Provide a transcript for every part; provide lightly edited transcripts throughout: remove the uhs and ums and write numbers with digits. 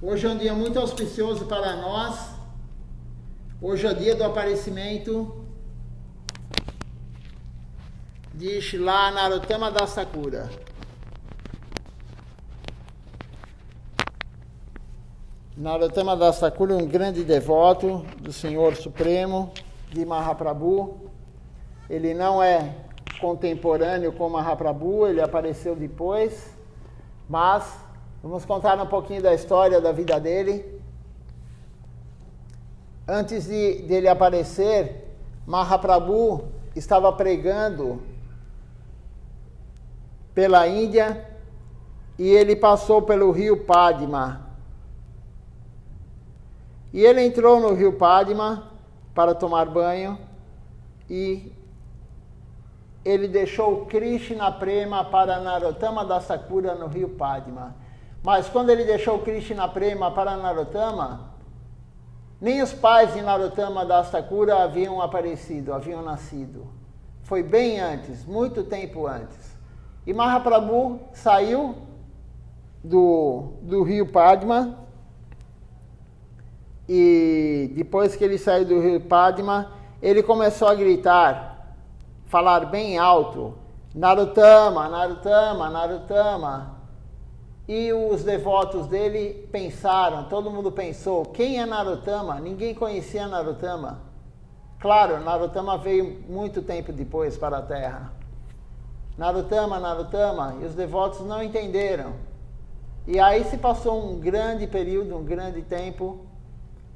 Hoje é um dia muito auspicioso para nós. Hoje é o dia do aparecimento de Shri Narottama Das Thakura. Narottama Das Thakura é um grande devoto do Senhor Supremo, de Mahaprabhu. Ele não é contemporâneo com Mahaprabhu, ele apareceu depois, mas vamos contar um pouquinho da história da vida dele. Antes dele aparecer, Mahaprabhu estava pregando pela Índia e ele passou pelo rio Padma. E ele entrou no rio Padma para tomar banho e ele deixou Krishna Prema para Narottama Das Thakura no rio Padma. Mas quando ele deixou Krishna Prema para Narottama, nem os pais de Narottama Das Thakura haviam aparecido, haviam nascido. Foi bem antes, muito tempo antes. E Mahaprabhu saiu do rio Padma, e depois que ele saiu do rio Padma, ele começou a gritar, falar bem alto, Narottama, Narottama, Narottama. E os devotos dele pensaram, todo mundo pensou, quem é Narottama? Ninguém conhecia Narottama. Claro, Narottama veio muito tempo depois para a Terra. Narottama, Narottama, e os devotos não entenderam. E aí se passou um grande período, um grande tempo,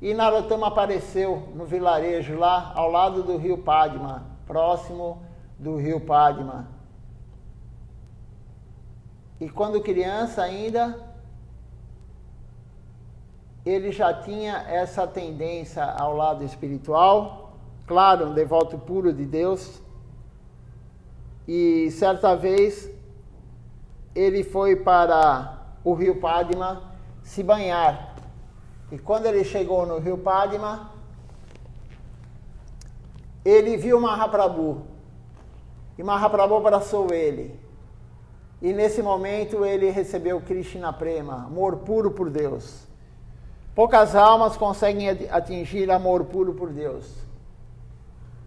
e Narottama apareceu no vilarejo lá, ao lado do rio Padma, próximo do rio Padma. E quando criança ainda, ele já tinha essa tendência ao lado espiritual, claro, um devoto puro de Deus. E certa vez ele foi para o rio Padma se banhar. E quando ele chegou no rio Padma, ele viu Mahaprabhu. E Mahaprabhu abraçou ele. E nesse momento ele recebeu Krishna Prema, amor puro por Deus. Poucas almas conseguem atingir amor puro por Deus.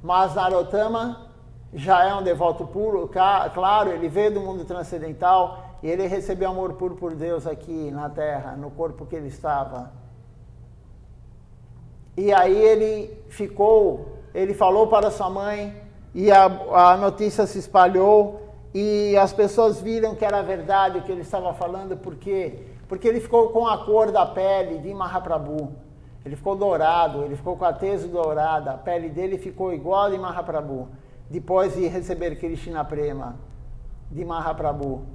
Mas Narottama já é um devoto puro, claro, ele veio do mundo transcendental e ele recebeu amor puro por Deus aqui na Terra, no corpo que ele estava. E aí ele falou para sua mãe e a notícia se espalhou. E as pessoas viram que era verdade o que ele estava falando, por quê? Porque ele ficou com a cor da pele de Mahaprabhu. Ele ficou dourado, ele ficou com a tez dourada, a pele dele ficou igual a de Mahaprabhu, depois de receber Krishna Prema de Mahaprabhu.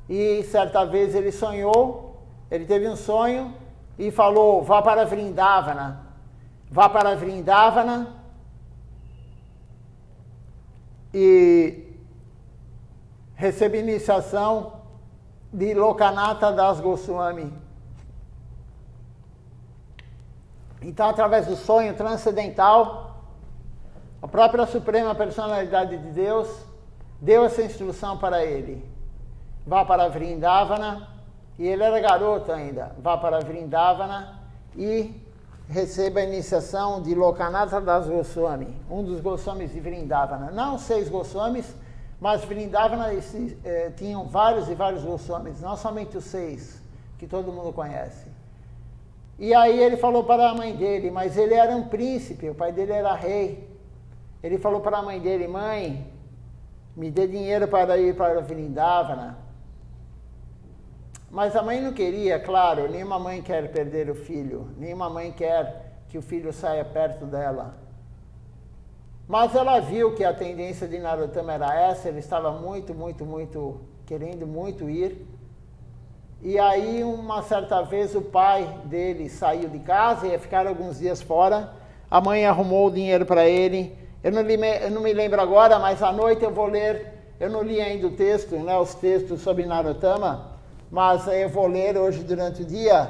E certa vez ele sonhou, ele teve um sonho e falou, vá para Vrindavana. Vá para Vrindavana e recebe iniciação de Lokanatha Das Goswami. Então, através do sonho transcendental, a própria Suprema Personalidade de Deus deu essa instrução para ele. Vá para Vrindavana, e ele era garoto ainda, vá para Vrindavana e receba a iniciação de Lokanatha Das Goswami, um dos Goswamis de Vrindavana. Não 6 Goswamis, mas Vrindavana tinham vários e vários Goswamis, não somente os 6, que todo mundo conhece. E aí ele falou para a mãe dele, mas ele era um príncipe, o pai dele era rei. Ele falou para a mãe dele, mãe, me dê dinheiro para ir para Vrindavana. Mas a mãe não queria, claro, nenhuma mãe quer perder o filho, nenhuma mãe quer que o filho saia perto dela. Mas ela viu que a tendência de Narottama era essa, ele estava querendo muito ir. E aí, uma certa vez, o pai dele saiu de casa, ia ficar alguns dias fora. A mãe arrumou o dinheiro para ele. Eu não me lembro agora, mas à noite eu vou ler. Eu não li ainda o texto, né, os textos sobre Narottama, mas eu vou ler hoje durante o dia.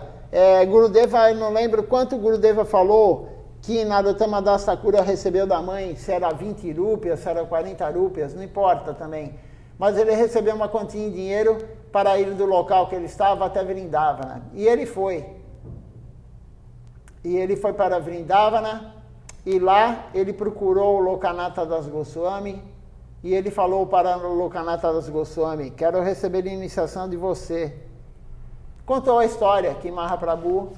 Gurudeva, eu não lembro quanto Gurudeva falou que Narottama Das Thakura recebeu da mãe, se era 20 rúpias, se era 40 rúpias, não importa também. Mas ele recebeu uma quantia em dinheiro para ir do local que ele estava até Vrindavana. E ele foi. E ele foi para Vrindavana, e lá ele procurou o Lokanatha Das Goswami, e ele falou para o Lokanatha Das Goswami, quero receber a iniciação de você. Contou a história que Mahaprabhu,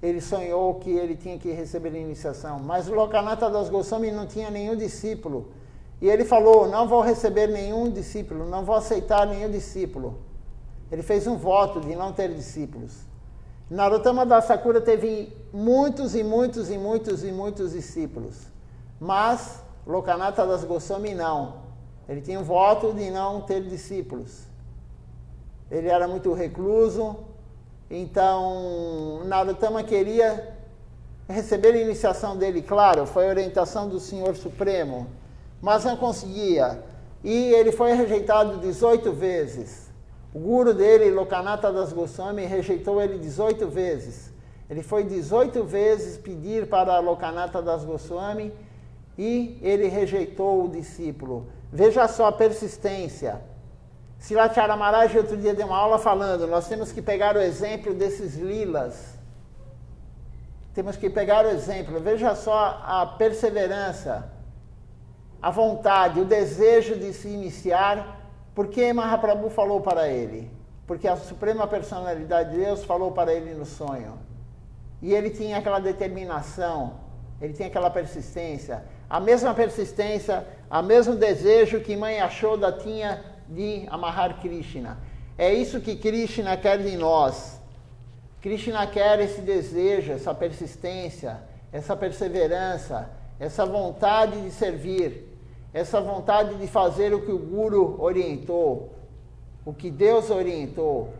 ele sonhou que ele tinha que receber a iniciação, mas o Lokanatha Das Goswami não tinha nenhum discípulo. E ele falou, não vou receber nenhum discípulo, não vou aceitar nenhum discípulo. Ele fez um voto de não ter discípulos. Narottama Das Thakura teve muitos discípulos, mas Lokanatha Das Goswami não. Ele tinha um voto de não ter discípulos. Ele era muito recluso, então Narottama queria receber a iniciação dele, claro, foi a orientação do Senhor Supremo, mas não conseguia. E ele foi rejeitado 18 vezes. O guru dele, Lokanatha Das Goswami, rejeitou ele 18 vezes. Ele foi 18 vezes pedir para Lokanatha Das Goswami e ele rejeitou o discípulo. Veja só a persistência. Silachara Maharaj outro dia deu uma aula falando, nós temos que pegar o exemplo desses lilas. Temos que pegar o exemplo. Veja só a perseverança, a vontade, o desejo de se iniciar. Porque Mahaprabhu falou para ele? Porque a Suprema Personalidade de Deus falou para ele no sonho. E ele tinha aquela determinação, ele tinha aquela persistência. A mesma persistência, o mesmo desejo que Mãe Yashoda tinha de amarrar Krishna. É isso que Krishna quer de nós. Krishna quer esse desejo, essa persistência, essa perseverança, essa vontade de servir. Essa vontade de fazer o que o Guru orientou, o que Deus orientou.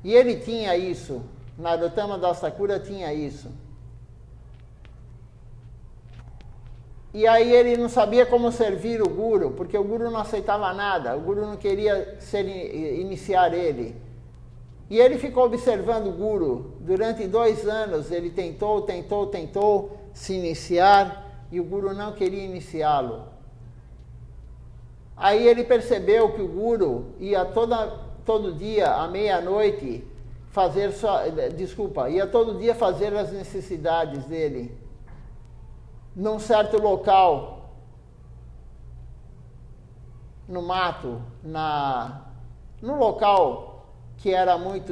E ele tinha isso, Narottama Das Thakura tinha isso. E aí ele não sabia como servir o Guru, porque o Guru não aceitava nada, o Guru não queria iniciar ele. E ele ficou observando o Guru. Durante 2 anos ele tentou se iniciar, e o Guru não queria iniciá-lo. Aí ele percebeu que o Guru ia todo dia, à meia-noite, ia todo dia fazer as necessidades dele, num certo local, no mato, no local que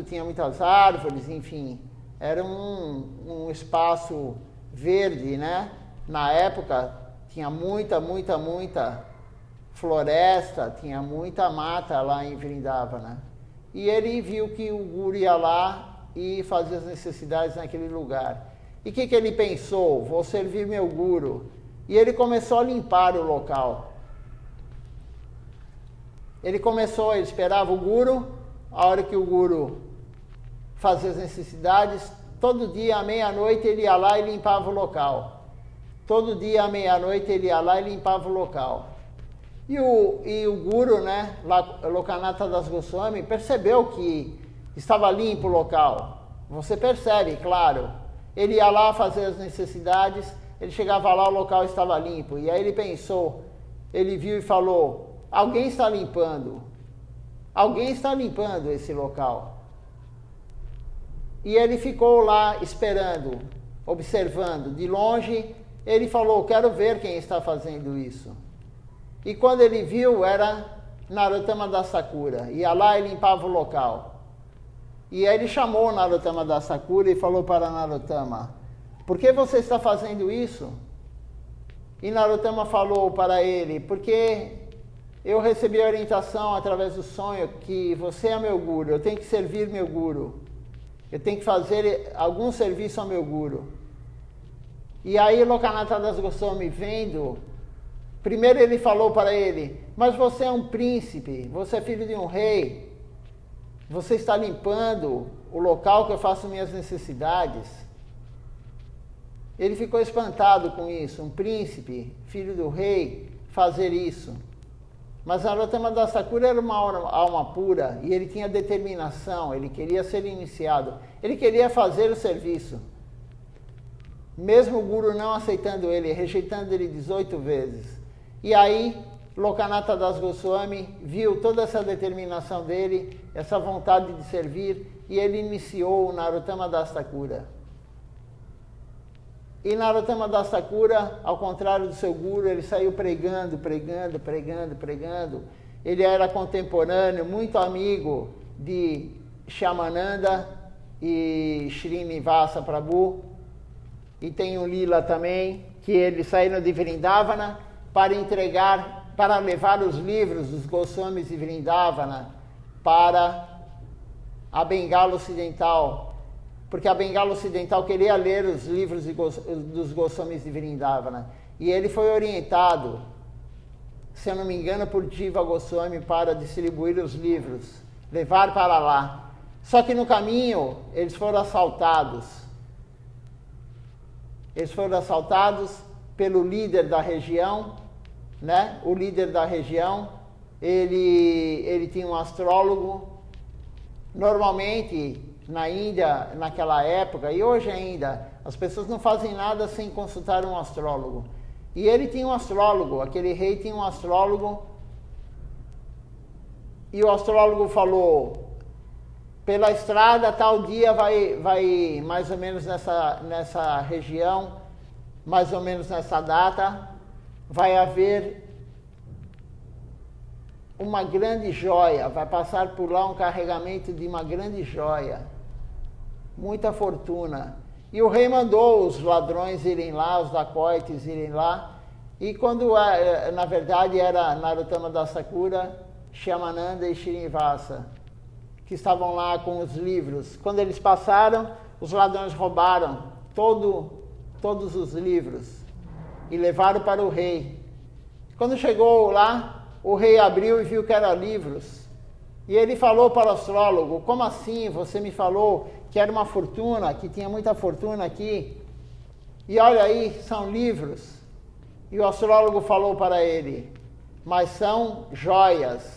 tinha muitas árvores, enfim, era um espaço verde, né? Na época tinha muita floresta, tinha muita mata lá em Vrindavana. E ele viu que o Guru ia lá e fazia as necessidades naquele lugar. E o que ele pensou? Vou servir meu Guru. E ele começou a limpar o local. Ele esperava o Guru, a hora que o Guru fazia as necessidades, todo dia à meia-noite ele ia lá e limpava o local. Todo dia à meia-noite ele ia lá e limpava o local. E o Guru, né, Lokanatha Das Goswami, percebeu que estava limpo o local. Você percebe, claro. Ele ia lá fazer as necessidades, ele chegava lá, o local estava limpo. E aí ele pensou, ele viu e falou, alguém está limpando esse local. E ele ficou lá esperando, observando. De longe, ele falou, quero ver quem está fazendo isso. E quando ele viu, era Narottama Das Thakura. Ia lá e limpava o local. E aí ele chamou Narottama Das Thakura e falou para Narottama, por que você está fazendo isso? E Narottama falou para ele, porque eu recebi a orientação através do sonho que você é meu Guru, eu tenho que servir meu Guru. Eu tenho que fazer algum serviço ao meu Guru. E aí Lokanatha Das Goswami vendo, primeiro ele falou para ele, mas você é um príncipe, você é filho de um rei, você está limpando o local que eu faço minhas necessidades. Ele ficou espantado com isso, um príncipe, filho do rei, fazer isso. Mas Narottama Das Thakura era uma alma pura e ele tinha determinação, ele queria ser iniciado, ele queria fazer o serviço. Mesmo o Guru não aceitando ele, rejeitando ele 18 vezes. E aí, Lokanatha Das Goswami viu toda essa determinação dele, essa vontade de servir, e ele iniciou o Narottama Das Thakura. E Narottama Das Thakura, ao contrário do seu guru, ele saiu pregando. Ele era contemporâneo, muito amigo de Shyamananda e Srinivasa Prabhu. E tem um lila também, que eles saíram de Vrindavana para levar os livros dos Goswamis de Vrindavana para a Bengala Ocidental, porque a Bengala Ocidental queria ler os livros dos Goswamis de Vrindavana. E ele foi orientado, se eu não me engano, por Jiva Goswami para distribuir os livros, levar para lá. Só que no caminho eles foram assaltados. Eles foram assaltados pelo líder da região, né? O líder da região, ele tinha um astrólogo. Normalmente, na Índia, naquela época, e hoje ainda, as pessoas não fazem nada sem consultar um astrólogo. E ele tinha um astrólogo, aquele rei tinha um astrólogo, e o astrólogo falou: pela estrada, tal dia vai mais ou menos nessa região, mais ou menos nessa data, vai haver uma grande joia, vai passar por lá um carregamento de uma grande joia, muita fortuna. E o rei mandou os ladrões irem lá, os dacoites irem lá, e quando, na verdade, era Narottama Das Thakura, Shyamananda e Srinivasa, que estavam lá com os livros. Quando eles passaram, os ladrões roubaram todos os livros e levaram para o rei. Quando chegou lá, o rei abriu e viu que eram livros. E ele falou para o astrólogo: como assim? Você me falou que era uma fortuna, que tinha muita fortuna aqui. E olha aí, são livros. E o astrólogo falou para ele: mas são joias.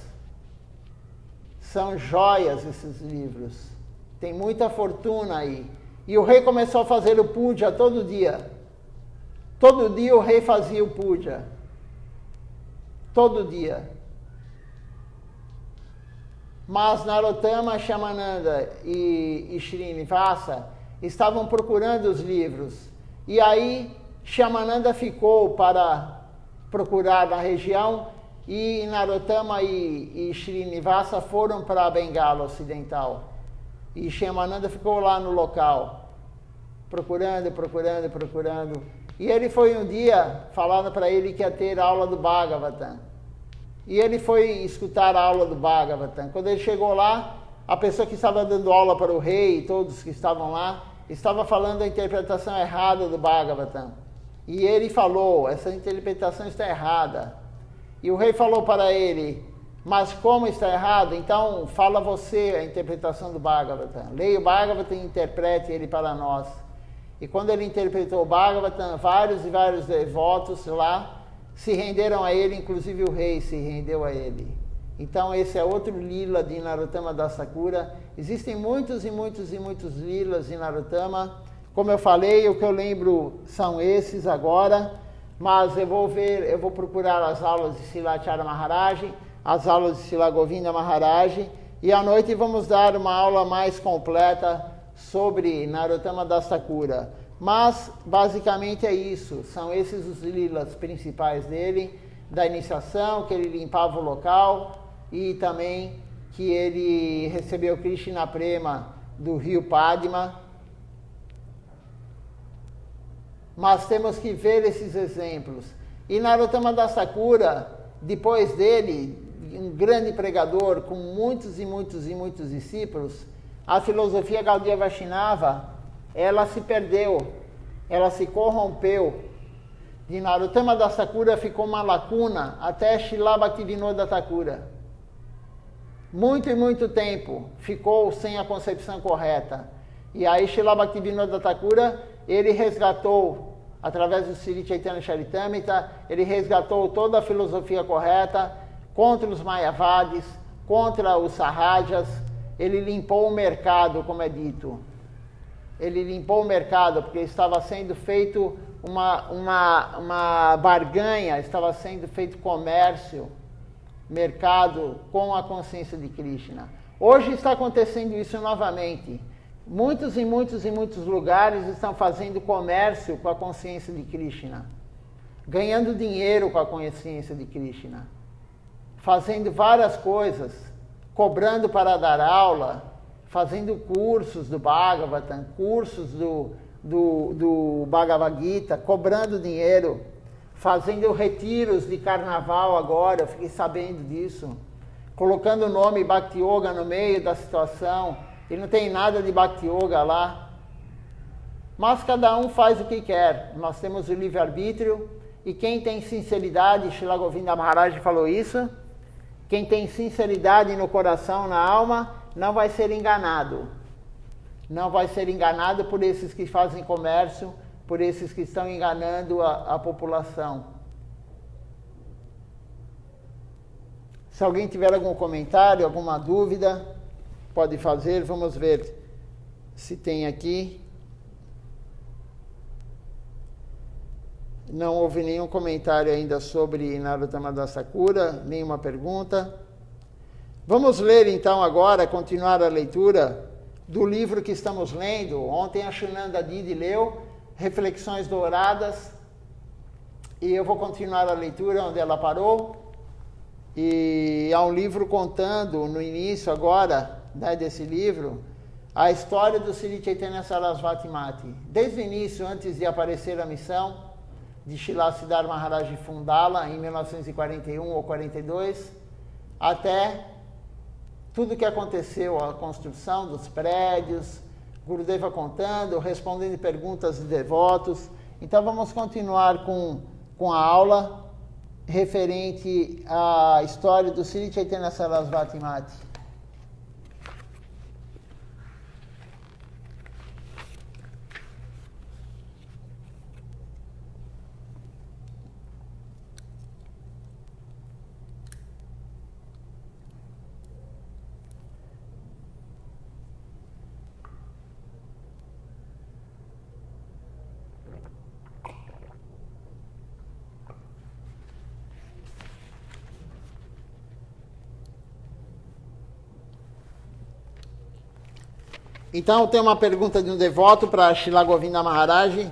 São joias esses livros. Tem muita fortuna aí. E o rei começou a fazer o puja todo dia. Todo dia o rei fazia o puja. Todo dia. Mas Narottama, Shyamananda e Srinivasa estavam procurando os livros. E aí Shyamananda ficou para procurar na região, e Narottama e Srinivasa foram para a Bengala Ocidental. E Shyamananda ficou lá no local, procurando. E ele foi um dia, falando para ele que ia ter aula do Bhagavatam. E ele foi escutar a aula do Bhagavatam. Quando ele chegou lá, a pessoa que estava dando aula para o rei e todos que estavam lá, estava falando a interpretação errada do Bhagavatam. E ele falou: essa interpretação está errada. E o rei falou para ele: mas como está errado? Então fala você a interpretação do Bhagavatam. Leia o Bhagavatam e interprete ele para nós. E quando ele interpretou o Bhagavatam, vários e vários devotos lá se renderam a ele, inclusive o rei se rendeu a ele. Então esse é outro lila de Narottama Das Thakura. Existem muitos lilas em Narottama. Como eu falei, o que eu lembro são esses agora, mas eu vou procurar as aulas de Silacharya Maharaj, as aulas de Srila Govinda Maharaj, e à noite vamos dar uma aula mais completa sobre Narottama Das Thakura. Mas, basicamente é isso, são esses os lilas principais dele, da iniciação, que ele limpava o local, e também que ele recebeu Krishna Prema do rio Padma. Mas temos que ver esses exemplos. E Narottama Das Thakura, depois dele, um grande pregador com muitos discípulos, a filosofia Gaudiya Vaishnava, ela se perdeu, ela se corrompeu. De Narottama Das Thakura ficou uma lacuna até Srila Bhaktivinoda Thakura. Muito tempo ficou sem a concepção correta. E aí Srila Bhaktivinoda Thakura, ele resgatou, através do Sri Chaitanya Charitamrita, ele resgatou toda a filosofia correta contra os Mayavadis, contra os Sahajas. Ele limpou o mercado, como é dito. Ele limpou o mercado, porque estava sendo feito uma barganha, estava sendo feito comércio, mercado com a consciência de Krishna. Hoje está acontecendo isso novamente. Muitos e muitos lugares estão fazendo comércio com a consciência de Krishna, ganhando dinheiro com a consciência de Krishna, fazendo várias coisas, cobrando para dar aula, fazendo cursos do Bhagavatam, cursos do Bhagavad Gita, cobrando dinheiro, fazendo retiros de carnaval agora, eu fiquei sabendo disso, colocando o nome Bhakti Yoga no meio da situação, e não tem nada de Bhakti Yoga lá. Mas cada um faz o que quer, nós temos o livre-arbítrio, e quem tem sinceridade, Srila Govinda Maharaj falou isso, quem tem sinceridade no coração, na alma, não vai ser enganado. Não vai ser enganado por esses que fazem comércio, por esses que estão enganando a população. Se alguém tiver algum comentário, alguma dúvida, pode fazer. Vamos ver se tem aqui. Não houve nenhum comentário ainda sobre Narottama Das Thakura, nenhuma pergunta. Vamos ler então agora, continuar a leitura do livro que estamos lendo. Ontem a Shinanda Didi leu Reflexões Douradas, e eu vou continuar a leitura onde ela parou. E há um livro contando no início agora, né, desse livro, a história do Sri Chaitanya Sarasvati Mati. Desde o início, antes de aparecer a missão de Srila Siddhar Maharaj fundá-la em 1941 ou 42, até tudo que aconteceu, a construção dos prédios, Gurudeva contando, respondendo perguntas de devotos. Então vamos continuar com a aula referente à história do Sri Chaitanya Sarasvati Mati. Então, tem uma pergunta de um devoto para Srila Govinda Maharaj.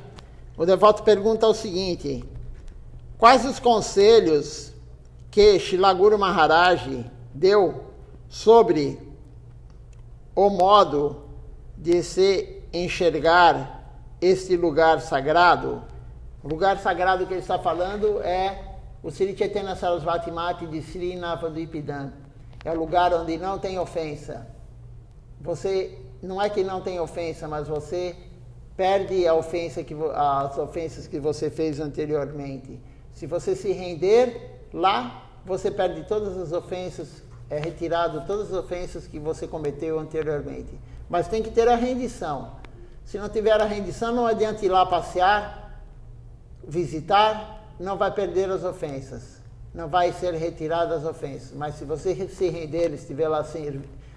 O devoto pergunta o seguinte: quais os conselhos que Srila Guru Maharaj deu sobre o modo de se enxergar este lugar sagrado? O lugar sagrado que ele está falando é o Sri Chaitanya Sarasvati Mati de Sri Navadvipidam. É o lugar onde não tem ofensa. Você... Não é que não tem ofensa, mas você perde as ofensas que você fez anteriormente. Se você se render lá, você perde todas as ofensas, é retirado todas as ofensas que você cometeu anteriormente. Mas tem que ter a rendição. Se não tiver a rendição, não adianta ir lá passear, visitar, não vai perder as ofensas. Não vai ser retiradas as ofensas. Mas se você se render, estiver lá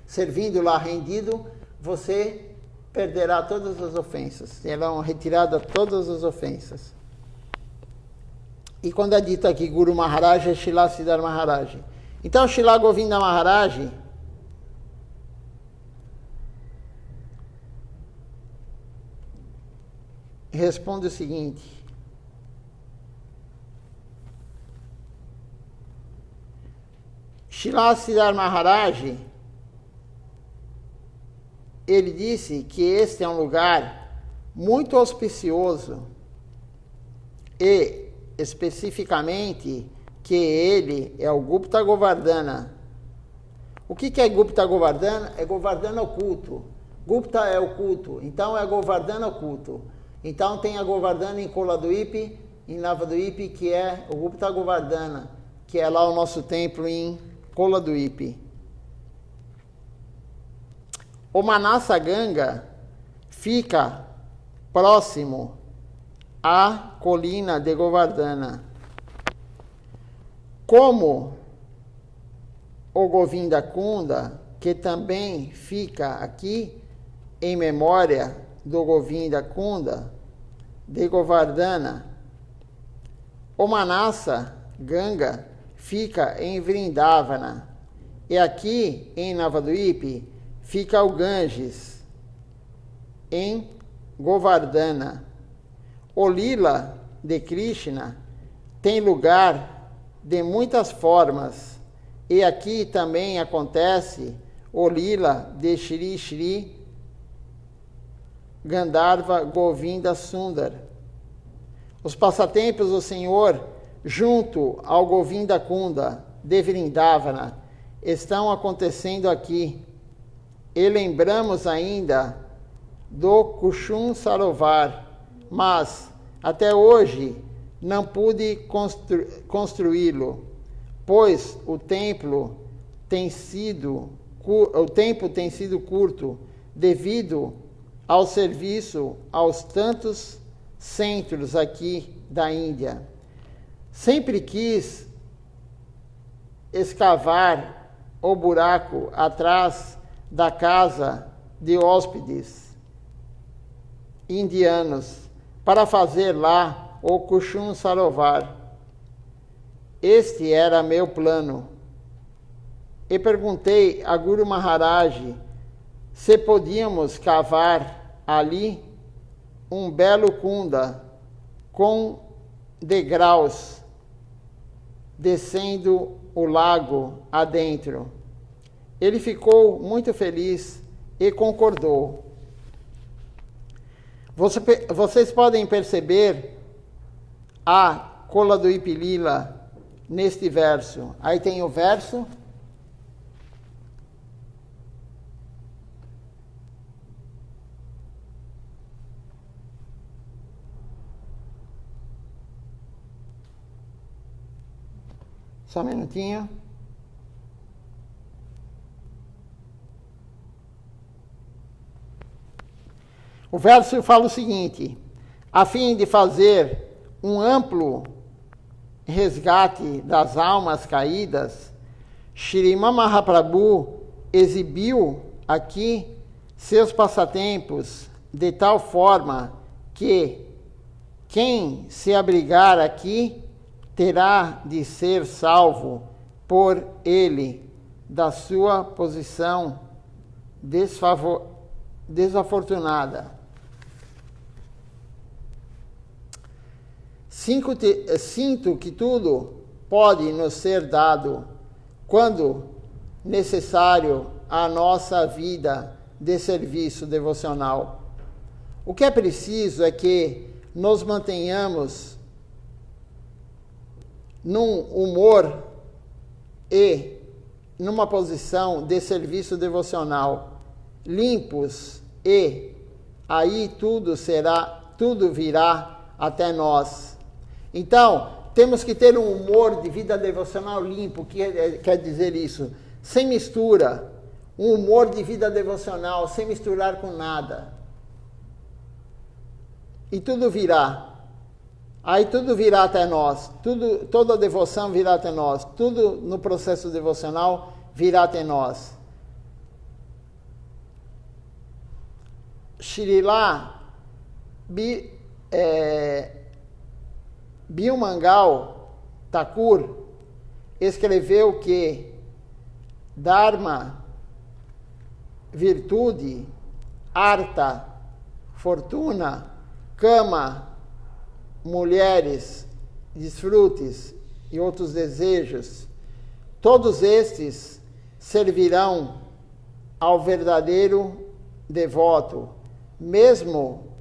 servindo lá rendido, você perderá todas as ofensas. Serão retiradas todas as ofensas. E quando é dito aqui Guru Maharaj, é Srila Siddhar Maharaj. Então, Srila Govinda Maharaj responde o seguinte: Srila Siddhar Maharaj, ele disse que este é um lugar muito auspicioso e, especificamente, que ele é o Gupta Govardhana. O que é Gupta Govardhana? É Govardhana oculto. Gupta é oculto, então é Govardhana oculto. Então tem a Govardhana em Koladvipa, em Navadvipa, que é o Gupta Govardhana, que é lá o nosso templo em Koladvipa. O Manasa Ganga fica próximo à colina de Govardhana. Como o Govinda Kunda, que também fica aqui em memória do Govinda Kunda de Govardhana, o Manasa Ganga fica em Vrindavana, e aqui em Navadvipa fica o Ganges. em Govardhana. O lila de Krishna tem lugar de muitas formas, e aqui também acontece o lila de Shri Shri Gandharva Govinda Sundar. Os passatempos do Senhor junto ao Govinda Kunda de Vrindavana estão acontecendo aqui. E lembramos ainda do Kushum Sarovar, mas até hoje não pude construí-lo, pois o tempo tem sido curto devido ao serviço aos tantos centros aqui da Índia. Sempre quis escavar o buraco atrás da casa de hóspedes indianos para fazer lá o Kushum Sarovar. Este era meu plano. E perguntei a Guru Maharaj se podíamos cavar ali um belo kunda com degraus descendo o lago adentro. Ele ficou muito feliz e concordou. Vocês podem perceber a cola do Ipilila neste verso. Aí tem o verso. Só um minutinho. O verso fala o seguinte: a fim de fazer um amplo resgate das almas caídas, Shriman Mahaprabhu exibiu aqui seus passatempos de tal forma que quem se abrigar aqui terá de ser salvo por ele da sua posição desafortunada. Sinto que tudo pode nos ser dado quando necessário à nossa vida de serviço devocional. O que é preciso é que nos mantenhamos num humor e numa posição de serviço devocional, limpos, e aí tudo virá até nós. Então, temos que ter um humor de vida devocional limpo, que quer dizer isso, sem mistura, um humor de vida devocional, sem misturar com nada. E tudo virá. Aí tudo virá até nós, toda a devoção virá até nós, tudo no processo devocional virá até nós. Srila Bilmangal Thakur escreveu que Dharma, virtude, Artha, fortuna, Kama, mulheres, desfrutes e outros desejos, todos estes servirão ao verdadeiro devoto. Mesmo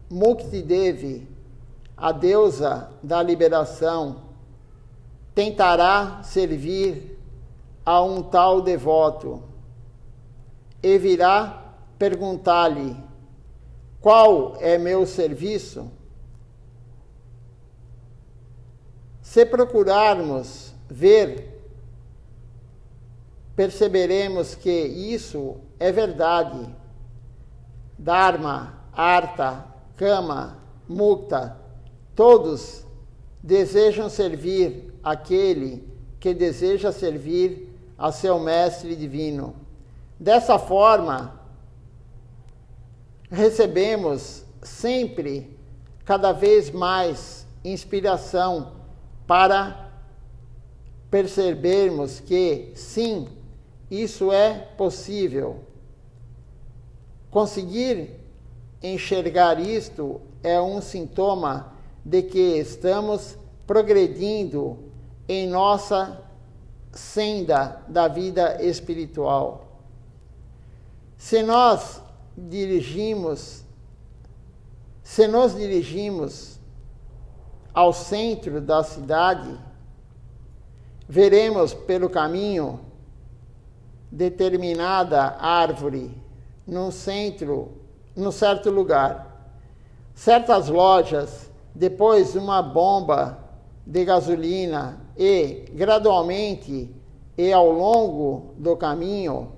Mukti Devi, a deusa da liberação, tentará servir a um tal devoto e virá perguntar-lhe: qual é meu serviço? Se procurarmos ver, perceberemos que isso é verdade. Dharma, Artha, Kama, Mukta, todos desejam servir aquele que deseja servir a seu mestre divino. Dessa forma, recebemos sempre, cada vez mais, inspiração para percebermos que, sim, isso é possível. Conseguir enxergar isto é um sintoma de que estamos progredindo em nossa senda da vida espiritual. Se nos dirigimos ao centro da cidade, veremos pelo caminho determinada árvore num certo lugar, certas lojas, depois uma bomba de gasolina e, gradualmente e ao longo do caminho,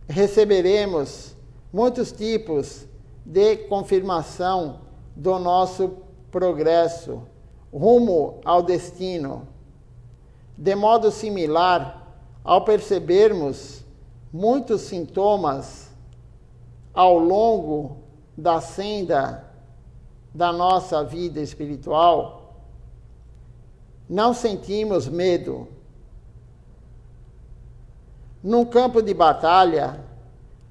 receberemos muitos tipos de confirmação do nosso progresso rumo ao destino. De modo similar, ao percebermos muitos sintomas ao longo da senda da nossa vida espiritual, não sentimos medo. Num campo de batalha,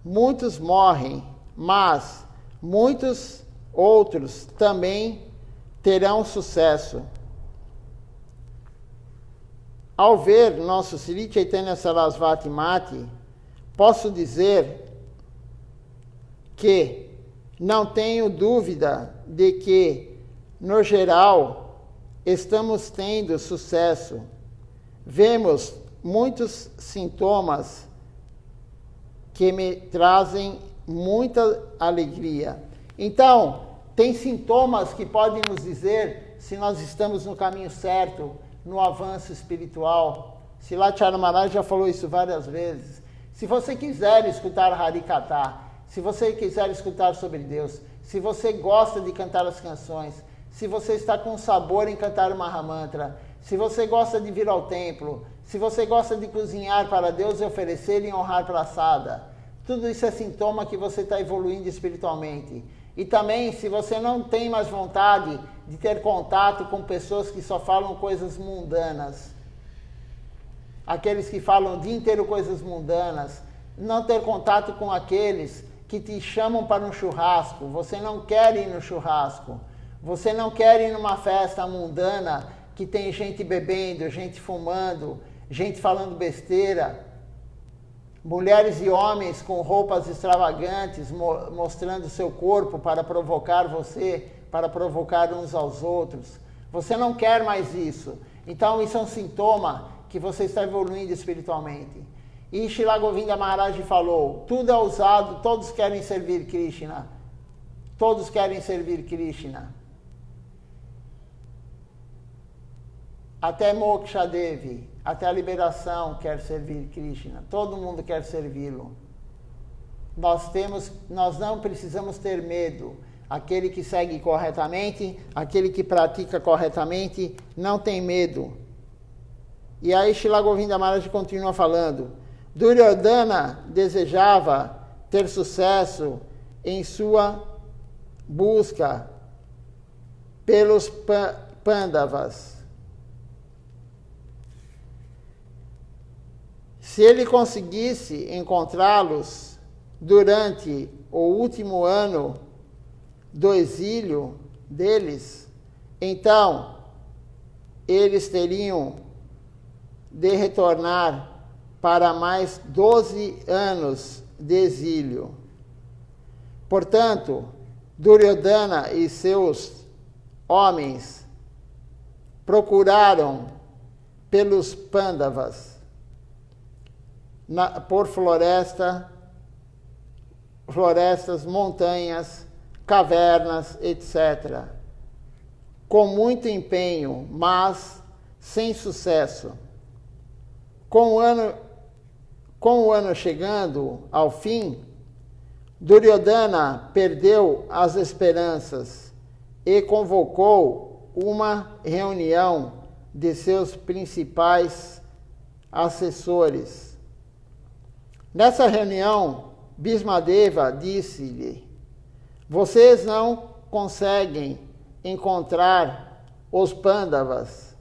muitos morrem, mas muitos outros também terão sucesso. Ao ver nosso Sri Chaitanya Sarasvati Mati, posso dizer que não tenho dúvida de que, no geral, estamos tendo sucesso. Vemos muitos sintomas que me trazem muita alegria. Então, tem sintomas que podem nos dizer se nós estamos no caminho certo, no avanço espiritual. Silacharya Maharaj já falou isso várias vezes. Se você quiser escutar Harikatha, se você quiser escutar sobre Deus, se você gosta de cantar as canções, se você está com sabor em cantar o Mahamantra, se você gosta de vir ao templo, se você gosta de cozinhar para Deus e oferecer e honrar praçada, tudo isso é sintoma que você está evoluindo espiritualmente. E também, se você não tem mais vontade de ter contato com pessoas que só falam coisas mundanas, aqueles que falam o dia inteiro coisas mundanas, não ter contato com aqueles que te chamam para um churrasco, você não quer ir no churrasco, você não quer ir numa festa mundana que tem gente bebendo, gente fumando, gente falando besteira, mulheres e homens com roupas extravagantes, mostrando seu corpo para provocar você, para provocar uns aos outros. Você não quer mais isso. Então isso é um sintoma que você está evoluindo espiritualmente. E Srila Govinda Maharaj falou, tudo é usado, todos querem servir Krishna. Todos querem servir Krishna. Até Moksha Devi, até a liberação quer servir Krishna. Todo mundo quer servi-lo. Nós não precisamos ter medo. Aquele que segue corretamente, aquele que pratica corretamente, não tem medo. E aí Srila Govinda Maharaj continua falando, Duryodhana desejava ter sucesso em sua busca pelos Pandavas. Se ele conseguisse encontrá-los durante o último ano do exílio deles, então eles teriam de retornar para mais 12 anos de exílio. Portanto, Duryodhana e seus homens procuraram pelos Pandavas por florestas, montanhas, cavernas, etc. Com muito empenho, mas sem sucesso. Com o ano chegando ao fim, Duryodhana perdeu as esperanças e convocou uma reunião de seus principais assessores. Nessa reunião, Bhismadeva disse-lhe, vocês não conseguem encontrar os Pandavas?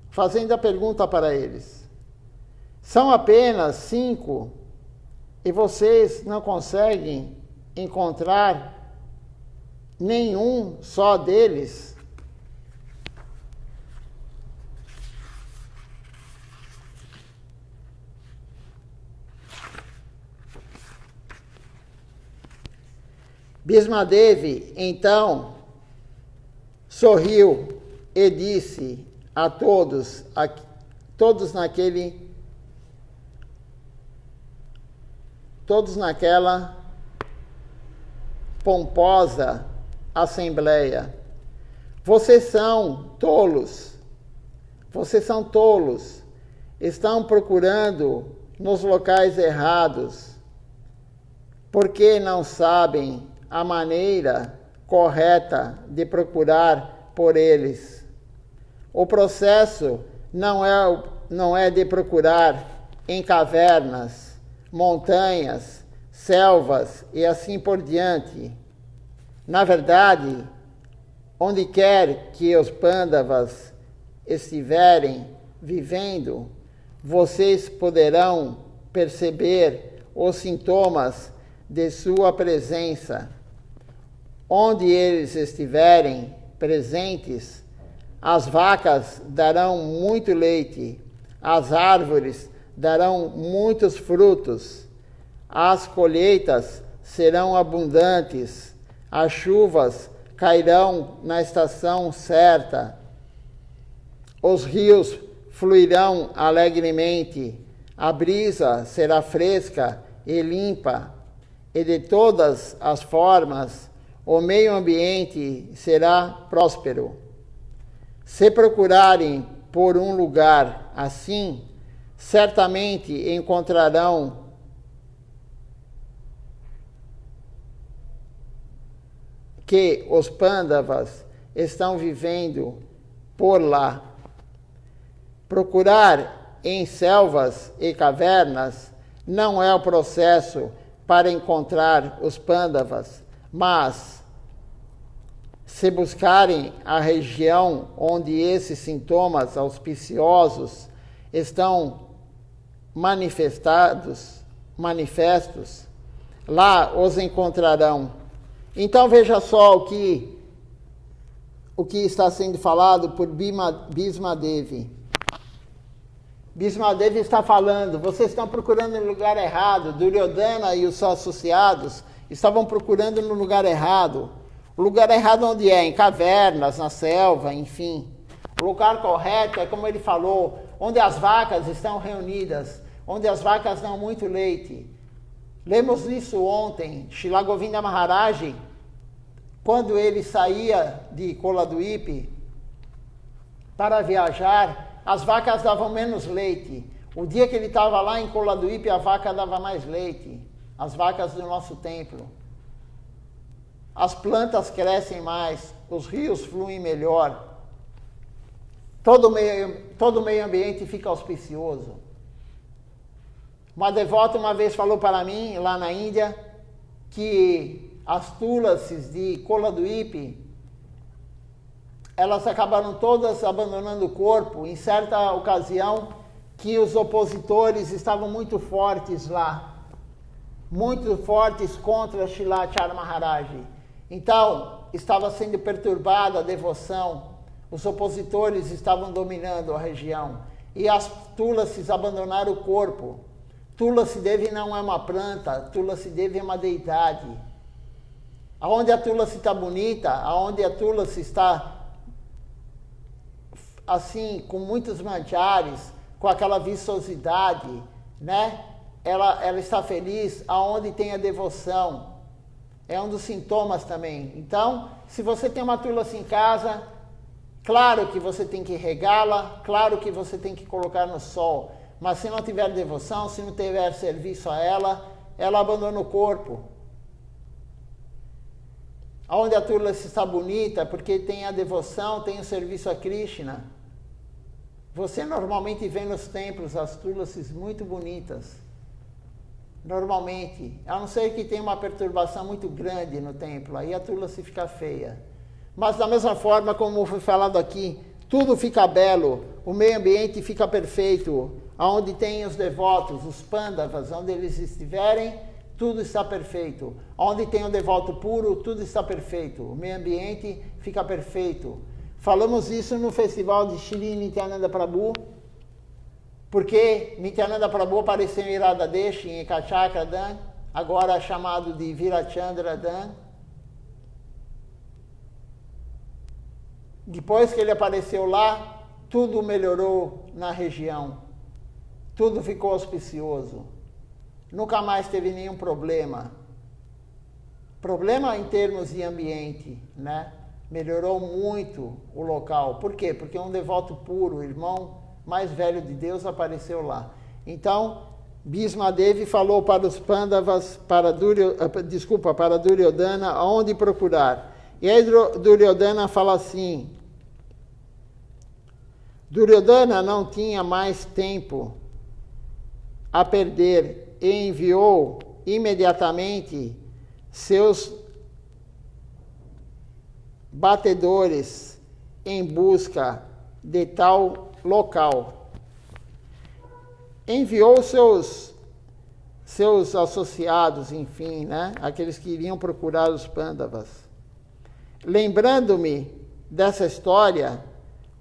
Fazendo a pergunta para eles. São apenas 5 e vocês não conseguem encontrar nenhum só deles. Bhismadevi, então, sorriu e disse a todos naquela pomposa assembleia: vocês são tolos, estão procurando nos locais errados, porque não sabem a maneira correta de procurar por eles. O processo não é de procurar em cavernas, montanhas, selvas e assim por diante. Na verdade, onde quer que os Pandavas estiverem vivendo, vocês poderão perceber os sintomas de sua presença. Onde eles estiverem presentes, as vacas darão muito leite, as árvores darão muitos frutos, as colheitas serão abundantes, as chuvas cairão na estação certa, os rios fluirão alegremente, a brisa será fresca e limpa, e de todas as formas o meio ambiente será próspero. Se procurarem por um lugar assim, certamente encontrarão que os Pandavas estão vivendo por lá. Procurar em selvas e cavernas não é o processo para encontrar os Pandavas, mas se buscarem a região onde esses sintomas auspiciosos estão manifestos, lá os encontrarão. Então veja só o que está sendo falado por Bhismadevi. Bhismadevi está falando: vocês estão procurando no lugar errado. Duryodhana e os seus associados estavam procurando no lugar errado. O lugar errado onde é? Em cavernas, na selva, enfim. O lugar correto é, como ele falou, onde as vacas estão reunidas, onde as vacas dão muito leite. Lemos isso ontem. Srila Govinda Maharaj, quando ele saía de Koladuip para viajar, as vacas davam menos leite. O dia que ele estava lá em Koladuip, a vaca dava mais leite. As vacas do nosso templo. As plantas crescem mais, os rios fluem melhor. Todo o meio ambiente fica auspicioso. Uma devota uma vez falou para mim, lá na Índia, que as tulasis de Koladuip, elas acabaram todas abandonando o corpo em certa ocasião que os opositores estavam muito fortes lá, muito fortes contra Srila Acharya Maharaj. Então, estava sendo perturbada a devoção, os opositores estavam dominando a região e as tulasis abandonaram o corpo. Tulasi Devi não é uma planta, Tulasi Devi é uma deidade. Aonde a Tulasi está bonita, aonde a Tulasi está assim, com muitos manjares, com aquela viçosidade, né? Ela está feliz aonde tem a devoção. É um dos sintomas também. Então, se você tem uma tulasi em casa, claro que você tem que regá-la, claro que você tem que colocar no sol. Mas se não tiver devoção, se não tiver serviço a ela, ela abandona o corpo. Onde a tulasi está bonita, porque tem a devoção, tem o serviço a Krishna. Você normalmente vê nos templos as tulasis muito bonitas. Normalmente, a não ser que tenha uma perturbação muito grande no templo, aí a tulasi fica feia. Mas da mesma forma, como foi falado aqui, tudo fica belo, o meio ambiente fica perfeito, onde tem os devotos, os Pandavas, onde eles estiverem, tudo está perfeito. Onde tem o devoto puro, tudo está perfeito. O meio ambiente fica perfeito. Falamos isso no festival de Shri Nityananda Prabhu, porque Nityananda Prabhu apareceu em Iradadesh, em Ekachakradhan, agora chamado de Virachandradhan. Depois que ele apareceu lá, tudo melhorou na região. Tudo ficou auspicioso. Nunca mais teve nenhum problema. Problema em termos de ambiente, né? Melhorou muito o local. Por quê? Porque um devoto puro, o irmão mais velho de Deus, apareceu lá. Então, Bhismadevi falou para os Pandavas, para Duryodhana, aonde procurar. E aí Duryodhana fala assim, Duryodhana não tinha mais tempo a perder e enviou imediatamente seus batedores em busca de tal local. Enviou seus associados, enfim, né? Aqueles que iriam procurar os Pandavas. Lembrando-me dessa história,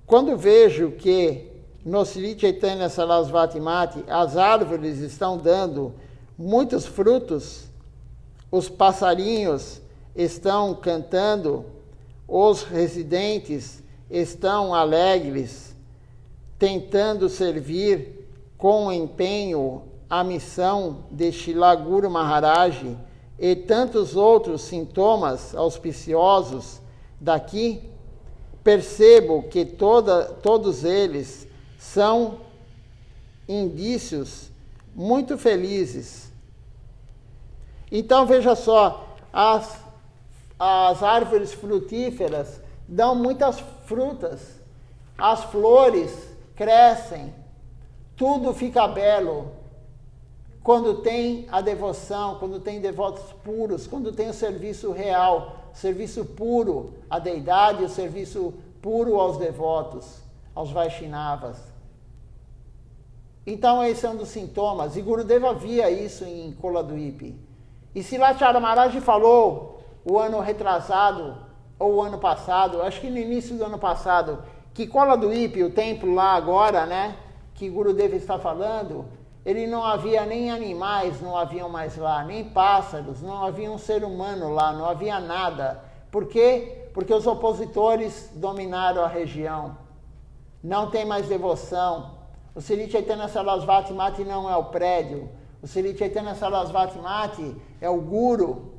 quando vejo que no Sri Chaitanya Sarasvati Mati as árvores estão dando muitos frutos, os passarinhos estão cantando, os residentes estão alegres, tentando servir com empenho a missão de Srila Guru Maharaj e tantos outros sintomas auspiciosos daqui, percebo que todos eles são indícios muito felizes. Então, veja só, as árvores frutíferas dão muitas frutas, as flores crescem, tudo fica belo. Quando tem a devoção, quando tem devotos puros, quando tem o serviço real, serviço puro à deidade, o serviço puro aos devotos, aos Vaishnavas. Então, esse é um dos sintomas. E Gurudeva via isso em Koladwipi. E Silachara Maharaj falou o ano retrasado, ou o ano passado, acho que no início do ano passado, que Koladwipi, o templo lá agora, né, que Gurudeva está falando, ele não havia nem animais, não haviam mais lá, nem pássaros, não havia um ser humano lá, não havia nada. Por quê? Porque os opositores dominaram a região. Não tem mais devoção. O Sri Chaitanya Sarasvati Mati não é o prédio. O Sri Chaitanya Sarasvati Mati é o Guru,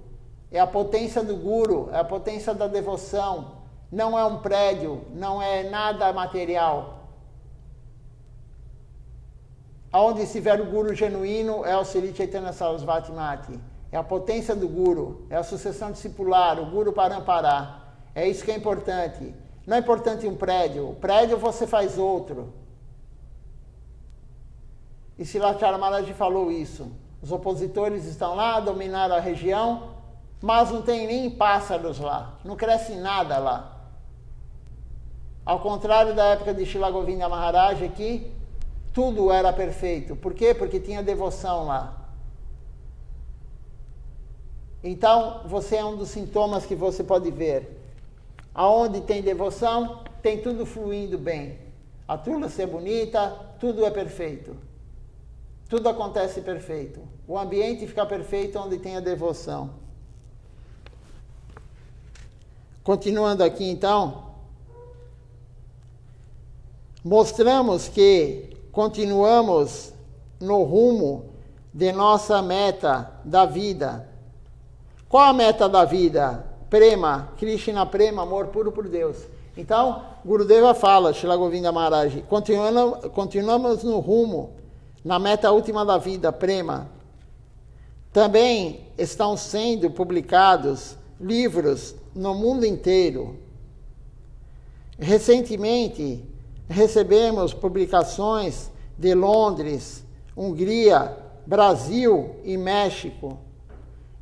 é a potência do Guru, é a potência da devoção. Não é um prédio, não é nada material. Aonde estiver o Guru genuíno é o Sri Chaitanya Sarasvati Mati. É a potência do Guru, é a sucessão discipular, o Guru Parampará. É isso que é importante. Não é importante um prédio. O prédio você faz outro. E Silachara Maharaj falou isso. Os opositores estão lá, dominaram a região, mas não tem nem pássaros lá. Não cresce nada lá. Ao contrário da época de Srila Govinda Maharaj aqui, tudo era perfeito. Por quê? Porque tinha devoção lá. Então, você é um dos sintomas que você pode ver. Aonde tem devoção, tem tudo fluindo bem. A Tulasi é bonita, tudo é perfeito. Tudo acontece perfeito. O ambiente fica perfeito onde tem a devoção. Continuando aqui, então, mostramos que continuamos no rumo de nossa meta da vida. Qual a meta da vida? Prema, Krishna Prema, amor puro por Deus. Então, Gurudeva fala, Srila Govinda Maharaj, continuamos no rumo, na meta última da vida, Prema. Também estão sendo publicados livros no mundo inteiro. Recentemente, recebemos publicações de Londres, Hungria, Brasil e México,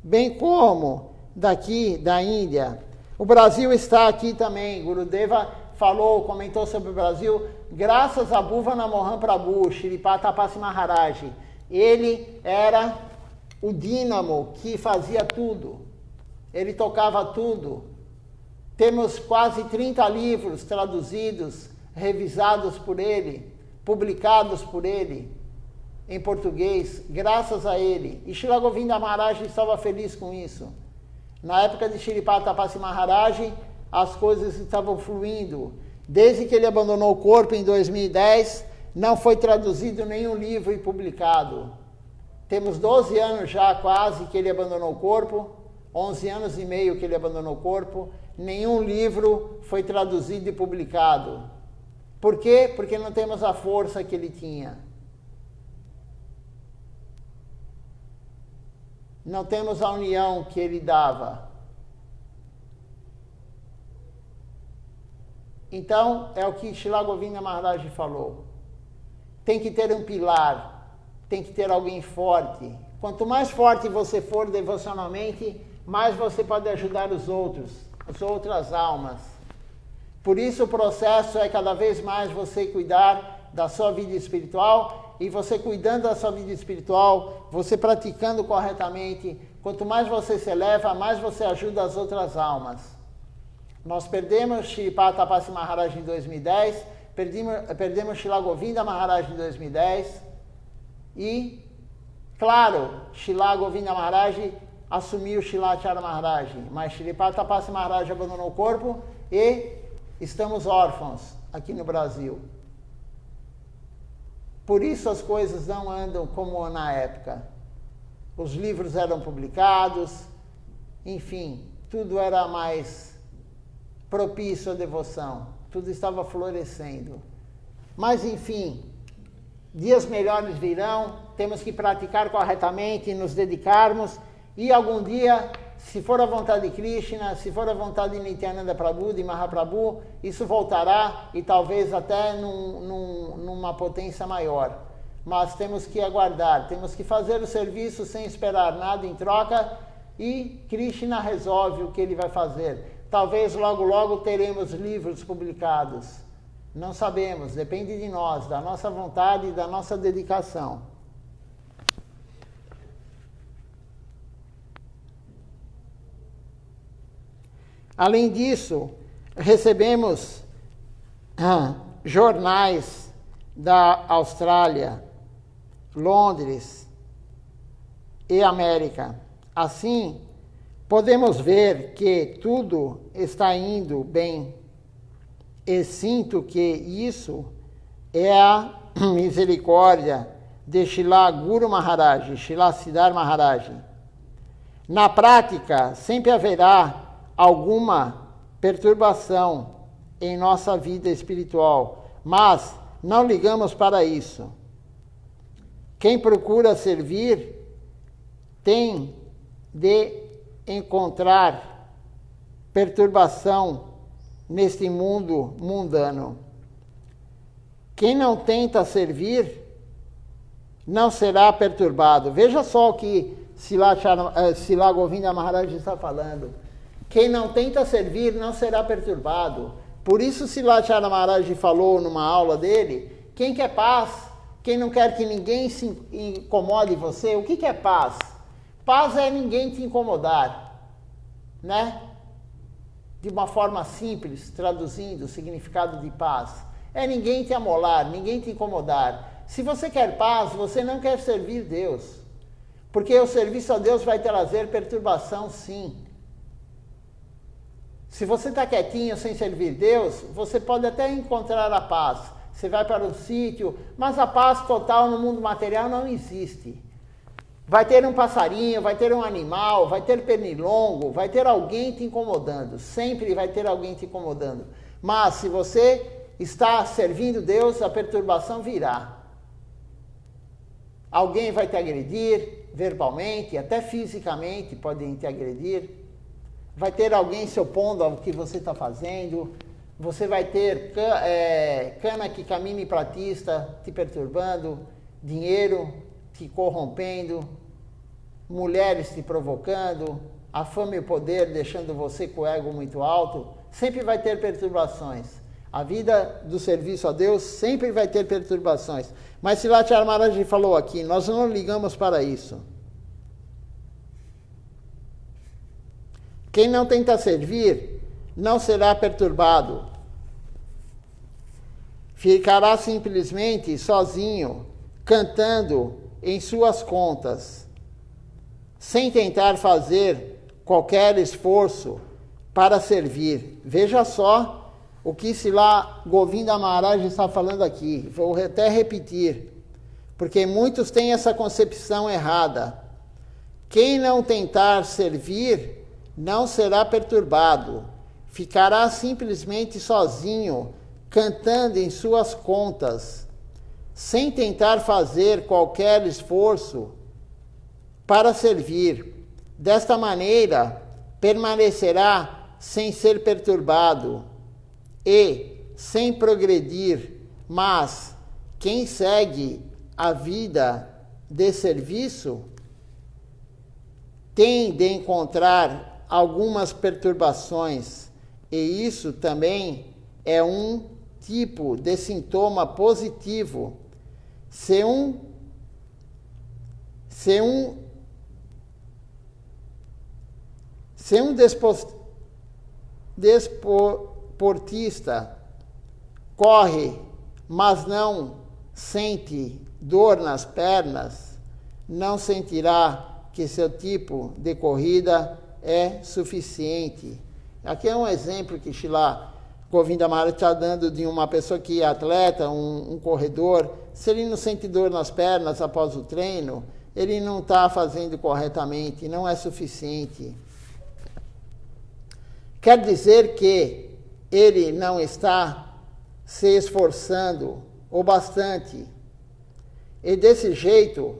bem como daqui da Índia. O Brasil está aqui também. Gurudeva falou, comentou sobre o Brasil, graças a Bhuvana Mohan Prabhu, Shripad Tapasi Maharaj. Ele era o dínamo que fazia tudo. Ele tocava tudo. Temos quase 30 livros traduzidos, revisados por ele, publicados por ele em português, graças a ele. E Srila Govinda Maharaj estava feliz com isso. Na época de Shripad Tapasi Maharaj, as coisas estavam fluindo. Desde que ele abandonou o corpo em 2010, não foi traduzido nenhum livro e publicado. Temos 12 anos já quase que ele abandonou o corpo, 11 anos e meio que ele abandonou o corpo, nenhum livro foi traduzido e publicado. Por quê? Porque não temos a força que ele tinha. Não temos a união que ele dava. Então, é o que Srila Govinda Maharaj falou. Tem que ter um pilar, tem que ter alguém forte. Quanto mais forte você for devocionalmente, mais você pode ajudar os outros, as outras almas. Por isso o processo é cada vez mais você cuidar da sua vida espiritual, e você cuidando da sua vida espiritual, você praticando corretamente, quanto mais você se eleva, mais você ajuda as outras almas. Nós perdemos Shripad Tapasi Maharaj em 2010, perdemos Srila Govinda Maharaj em 2010, e, claro, Srila Govinda Maharaj assumiu Shilacharya Maharaj, mas Shripad Tapasi Maharaj abandonou o corpo e estamos órfãos aqui no Brasil. Por isso as coisas não andam como na época. Os livros eram publicados, enfim, tudo era mais propício à devoção, tudo estava florescendo. Mas, enfim, dias melhores virão, temos que praticar corretamente, nos dedicarmos, e algum dia, se for a vontade de Krishna, se for a vontade de Nityananda Prabhu, de Mahaprabhu, isso voltará e talvez até numa potência maior. Mas temos que aguardar, temos que fazer o serviço sem esperar nada em troca e Krishna resolve o que ele vai fazer. Talvez logo, logo teremos livros publicados. Não sabemos, depende de nós, da nossa vontade e da nossa dedicação. Além disso, recebemos jornais da Austrália, Londres e América. Assim, podemos ver que tudo está indo bem. E sinto que isso é a misericórdia de Srila Guru Maharaj, Srila Siddhar Maharaj. Na prática, sempre haverá alguma perturbação em nossa vida espiritual, mas não ligamos para isso. Quem procura servir tem de encontrar perturbação neste mundo mundano. Quem não tenta servir não será perturbado. Veja só o que Srila Govinda Maharaj está falando. Quem não tenta servir não será perturbado. Por isso Srila Maharaj falou numa aula dele, quem quer paz, quem não quer que ninguém se incomode você, o que é paz? Paz é ninguém te incomodar, né? De uma forma simples, traduzindo o significado de paz. É ninguém te amolar, ninguém te incomodar. Se você quer paz, você não quer servir Deus. Porque o serviço a Deus vai trazer perturbação, sim. Se você está quietinho sem servir Deus, você pode até encontrar a paz. Você vai para um sítio, mas a paz total no mundo material não existe. Vai ter um passarinho, vai ter um animal, vai ter pernilongo, vai ter alguém te incomodando. Sempre vai ter alguém te incomodando. Mas se você está servindo Deus, a perturbação virá. Alguém vai te agredir verbalmente, até fisicamente podem te agredir. Vai ter alguém se opondo ao que você está fazendo. Você vai ter Kanaki Kamini Pratista te perturbando, dinheiro te corrompendo, mulheres te provocando, a fama e o poder deixando você com o ego muito alto. Sempre vai ter perturbações. A vida do serviço a Deus sempre vai ter perturbações. Mas Srila Maharaj falou aqui, nós não ligamos para isso. Quem não tenta servir, não será perturbado. Ficará simplesmente sozinho, cantando em suas contas, sem tentar fazer qualquer esforço para servir. Veja só o que Srila Govinda Maharaj está falando aqui. Vou até repetir, porque muitos têm essa concepção errada. Quem não tentar servir, não será perturbado. Ficará simplesmente sozinho, cantando em suas contas, sem tentar fazer qualquer esforço para servir. Desta maneira, permanecerá sem ser perturbado e sem progredir. Mas quem segue a vida de serviço tem de encontrar algumas perturbações, e isso também é um tipo de sintoma positivo. Se um desportista corre, mas não sente dor nas pernas, não sentirá que seu tipo de corrida é suficiente. Aqui é um exemplo que Srila Govinda Maharaj está dando de uma pessoa que é atleta, um corredor. Se ele não sente dor nas pernas após o treino, ele não está fazendo corretamente, não é suficiente. Quer dizer que ele não está se esforçando o bastante, e desse jeito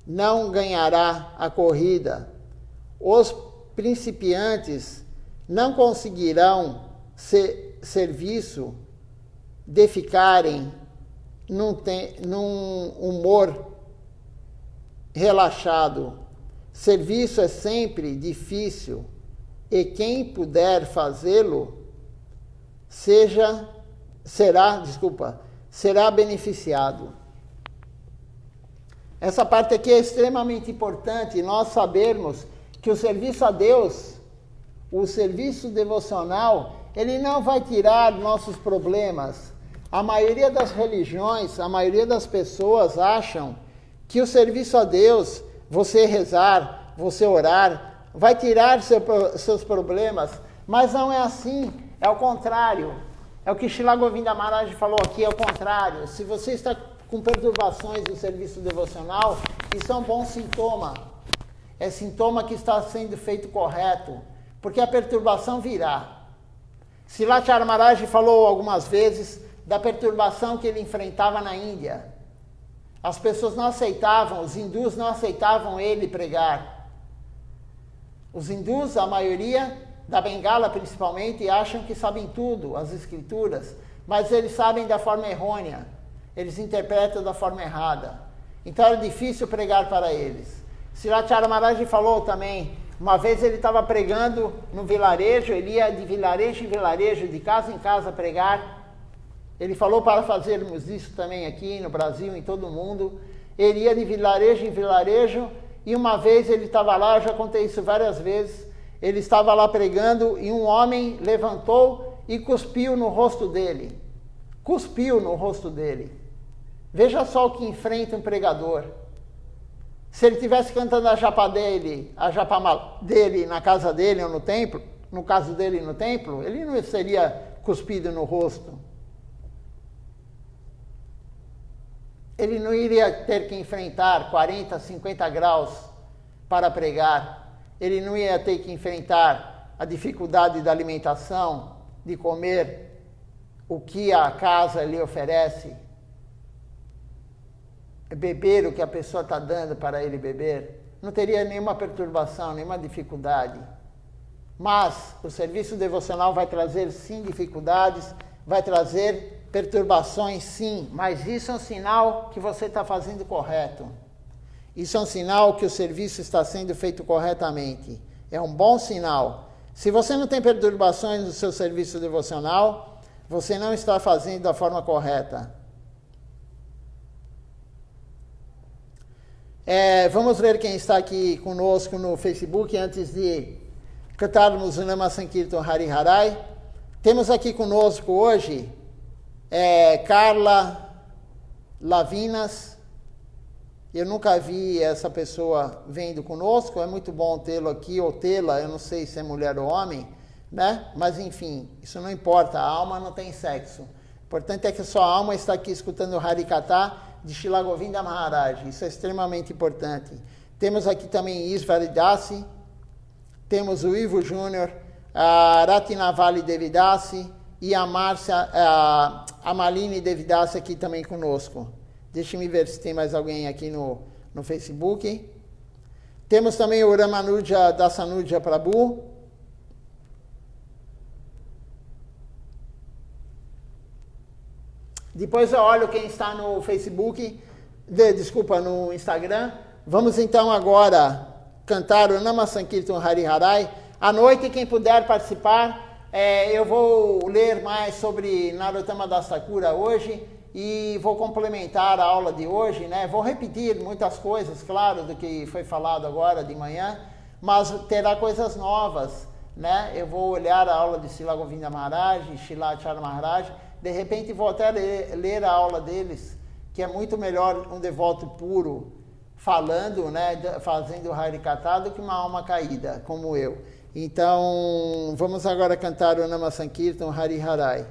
não ganhará a corrida. Os principiantes não conseguirão serviço de ficarem num humor relaxado. Serviço é sempre difícil, e quem puder fazê-lo será beneficiado. Essa parte aqui é extremamente importante, nós sabermos que o serviço a Deus, o serviço devocional, ele não vai tirar nossos problemas. A maioria das religiões, a maioria das pessoas acham que o serviço a Deus, você rezar, você orar, vai tirar seus problemas, mas não é assim, é o contrário. É o que Srila Govinda Maharaj falou aqui, é o contrário. Se você está com perturbações do serviço devocional, isso é um bom sintoma. É sintoma que está sendo feito correto, porque a perturbação virá. Srila Maharaj falou algumas vezes da perturbação que ele enfrentava na Índia. As pessoas não aceitavam, os hindus não aceitavam ele pregar. Os hindus, a maioria, da Bengala principalmente, acham que sabem tudo, as escrituras, mas eles sabem da forma errônea, eles interpretam da forma errada. Então era difícil pregar para eles. Srila Maharaj falou também, uma vez ele estava pregando no vilarejo, ele ia de vilarejo em vilarejo, de casa em casa pregar. Ele falou para fazermos isso também aqui no Brasil, em todo o mundo. Ele ia de vilarejo em vilarejo, e uma vez ele estava lá, eu já contei isso várias vezes, ele estava lá pregando e um homem levantou e cuspiu no rosto dele. Cuspiu no rosto dele. Veja só o que enfrenta um pregador. Se ele estivesse cantando a japa dele na casa dele ou no templo, no caso dele no templo, ele não seria cuspido no rosto. Ele não iria ter que enfrentar 40, 50 graus para pregar. Ele não ia ter que enfrentar a dificuldade da alimentação, de comer o que a casa lhe oferece, beber o que a pessoa está dando para ele beber. Não teria nenhuma perturbação, nenhuma dificuldade. Mas o serviço devocional vai trazer, sim, dificuldades, vai trazer perturbações, sim, mas isso é um sinal que você está fazendo correto. Isso é um sinal que o serviço está sendo feito corretamente. É um bom sinal. Se você não tem perturbações no seu serviço devocional, Você não está fazendo da forma correta. Vamos ver quem está aqui conosco no Facebook antes de cantarmos o Nama Sankirtan Hari Harai. Temos aqui conosco hoje Carla Lavinas. Eu nunca vi essa pessoa vendo conosco. É muito bom tê-lo aqui ou tê-la. Eu não sei se é mulher ou homem, né? Mas enfim, isso não importa. A alma não tem sexo. O importante é que a sua alma está aqui escutando o Harikatha de Srila Govinda Maharaj. Isso é extremamente importante. Temos aqui também Isvaridasi, temos o Ivo Júnior, a Ratinavali Devidasi e a Márcia, a Malini Devidasi aqui também conosco. Deixe-me ver se tem mais alguém aqui no Facebook. Temos também o Ramanuja Dasanuja Prabhu. Depois eu olho quem está no Facebook, no Instagram. Vamos então agora cantar o Nama Sankirtan Hari Harai. À noite, quem puder participar, eu vou ler mais sobre Narottama Das Thakura hoje e vou complementar a aula de hoje, né? Vou repetir muitas coisas, claro, do que foi falado agora de manhã, mas terá coisas novas, né? Eu vou olhar a aula de Srila Govinda Maharaj, Srila Acharya Maharaj. De repente vou até ler a aula deles, que é muito melhor um devoto puro falando, né, fazendo Harikatha do que uma alma caída, como eu. Então, vamos agora cantar o Nama Sankirtan Hari Harai.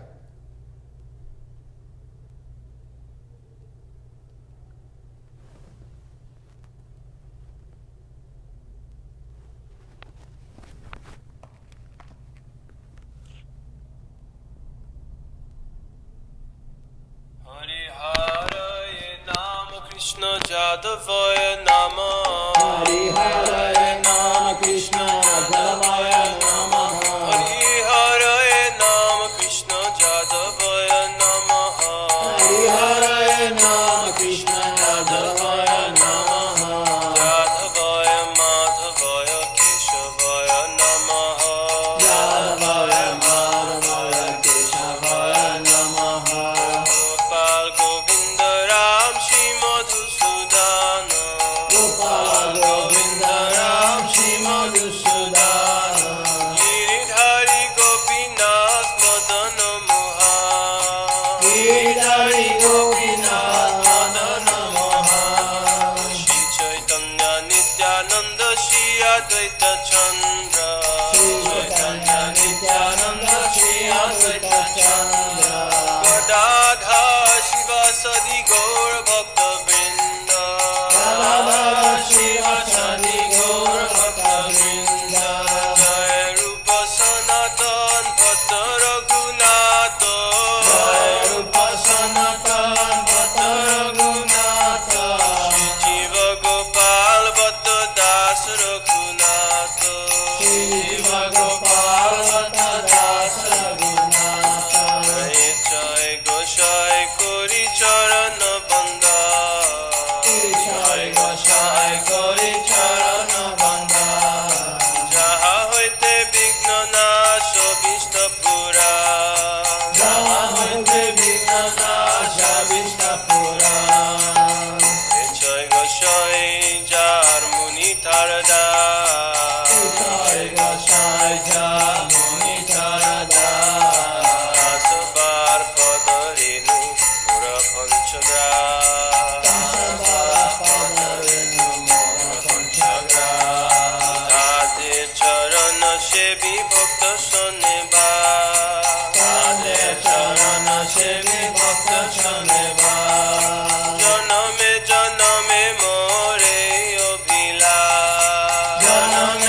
Krishna Jadavaya Namah Hari Hare Nama Krishna Jadavaya Namah Hari Hare Nama Krishna Jadavaya Namah Hari Hare Nama Krishna Jadavaya Namah Jadavaya Madhavaya Keshavaya Namah Jadavaya Madhavaya Keshavaya Namah Gopal Govinda Ram Shri Madhusudana Gopal Govinda Ram Shri Madhusudana Giridhari Gopinath Madana Mohan Giridhari Gopinath Madana Mohan Shri Chaitanya Nityananda Shri Advaita Chandra Shri Chaitanya Nityananda Shri Advaita Chandra Radha Shiva Sadi Gaur Bhakta Vrinda Radha Shiva Sadi Gaur Bhakta Vrinda Jai Rupa Sanatan Bhatta Raghunatha Jai Rupa Sanatan Bhatta Raghunatha Shri Jiva Gopal Bhatta Das Raghunatha Shri Jiva Gopal Bhatta Das Raghunatha Jai Jai Goshai Kori Charana Banda Jai Gosai Kori Charana Banda Jaha Hoite Vigna Nasha Vishta Pura Jaha Hoite Vigna Nasha Vishta Pura Jai Goshai Jar Muni Tarada Jai Gosai Jamuni Tarada Asabar Padarenu Pura Panchagra Tasavara Padarenu Mora Panchagra Tade Charana Shevi Bhakta Saneva Tade Charana Sevi Bhakta Saneva Janame Janame More Obila Janame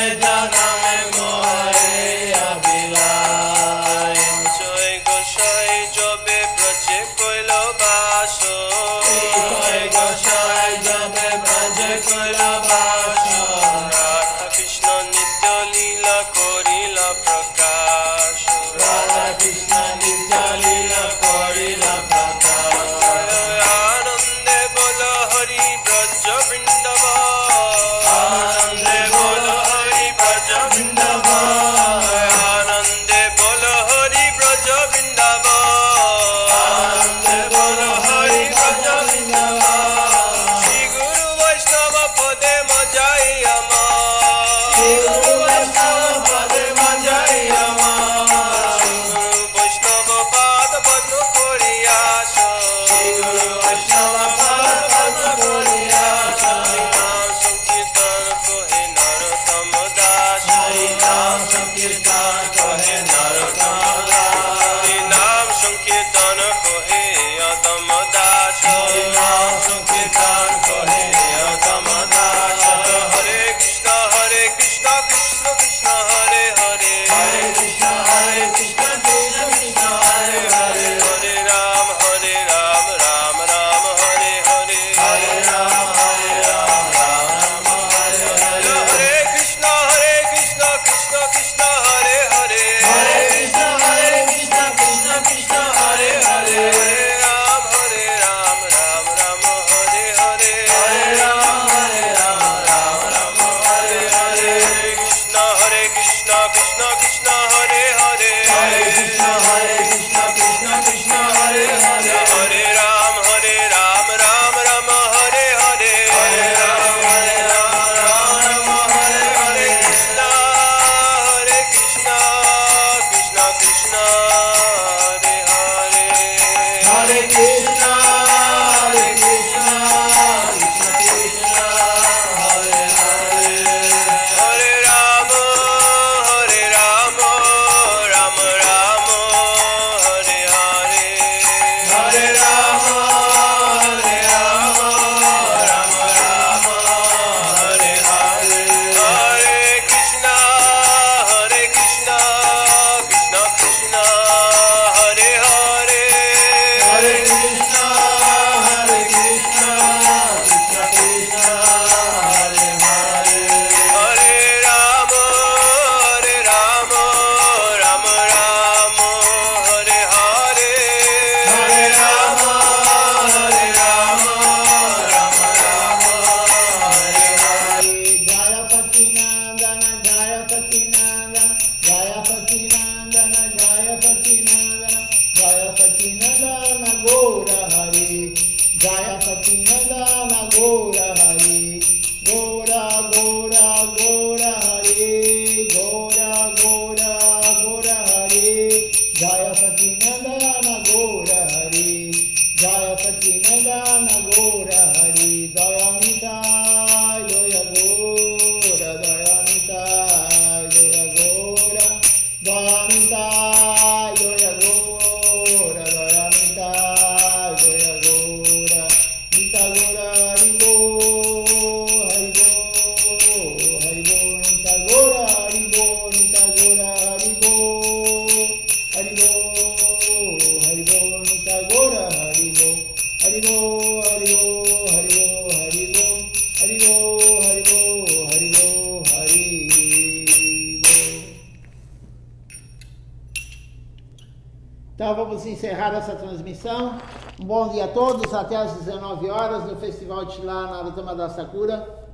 Então vamos encerrar essa transmissão. Um bom dia a todos, até às 19 horas no Festival de Shila Narottama Das Sakura.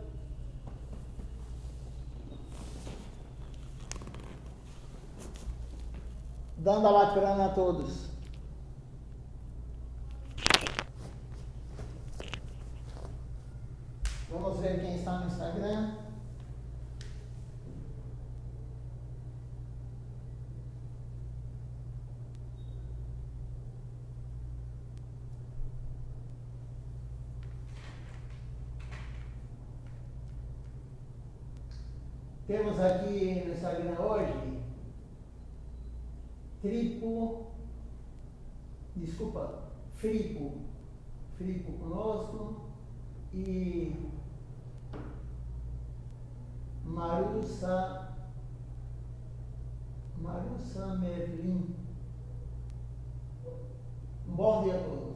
Dandavat Pranam a todos. Vamos ver quem está no Instagram. Temos aqui no Instagram hoje Fripo conosco e Marussa Merlin. Um bom dia a todos.